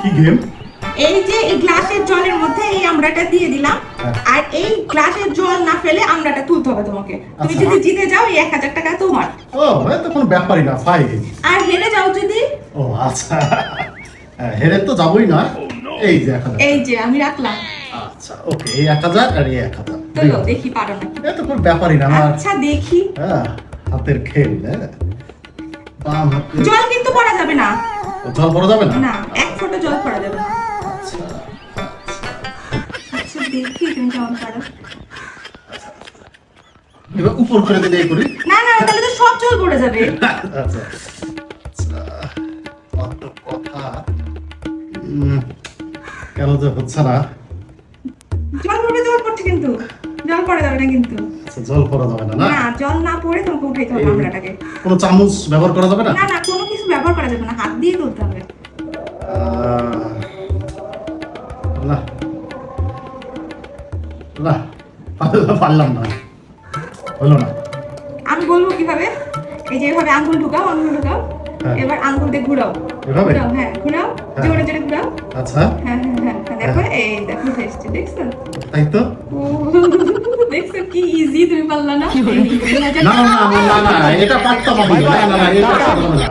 কি গেম? এই যে এই গ্লাসের জলের মধ্যে এই আমড়াটা দিয়ে দিলাম, আর এই গ্লাসের জল না ফেলে আমড়াটা তুলতে হবে তোমাকে। তুমি যদি জিতে যাও এই 1000 টাকা তোমার। ও এটা কোনো ব্যাপারই না, ফাইন। আর হেরে যাও যদি? ও আচ্ছা, হেরে তো যাবই না। এই যে 1000, এই যে আমি রাখলাম। আচ্ছা ওকে, এই 1000 আর এই 1000 চলো দেখি পারো নাকি। এটা কোনো ব্যাপারই না। আচ্ছা দেখি। হ্যাঁ, হাতের খেল। বাম হাতে জল কিন্তু পড়া যাবে না। জল পড়া যাবে না? না, এক ফোঁটা জল পড়া যাবে না। আচ্ছা আচ্ছা দেখি তুমি কেমন পারো। এবার উপর করে দিলে এই করি। না না, তাহলে তো সব জল পড়ে যাবে। আচ্ছা আচ্ছা, কত কথা। কেন যে হচ্ছে না। জল পড়বে, জল পড়ছে কিন্তু জল পড়া যাবে না কিন্তু। আচ্ছা, জল পড়া যাবে না? না, জল না পড়ে তোমাকে উঠাইতে হবে আমড়াটাকে। কোনো চামচ ব্যবহার করা যাবে না? না না, কোনো কিছু ব্যবহার করা যাবে না, হাত দিয়ে তুলতে হবে। না না, পারলাম না, হলো না। আমি বলবো কিভাবে। এই যে এভাবে আঙ্গুল ঢুকাও, আঙ্গুল ঢুকাও। হ্যাঁ। এবার আঙ্গুল দিয়ে ঘুরাও। এভাবে? ঘুরাও, হ্যাঁ ঘুরাও, হ্যাঁ। জোরে জোরে ঘুরাও। আচ্ছা, হ্যাঁ হ্যাঁ হ্যাঁ, দেখো এই দেখো এসছে, দেখছো? তাই তো। ও, দেখছো কি ইজি, তুমি পারলা না? না না না না না, এটা পারতাম আমি। না না না, এটা পারতাম না।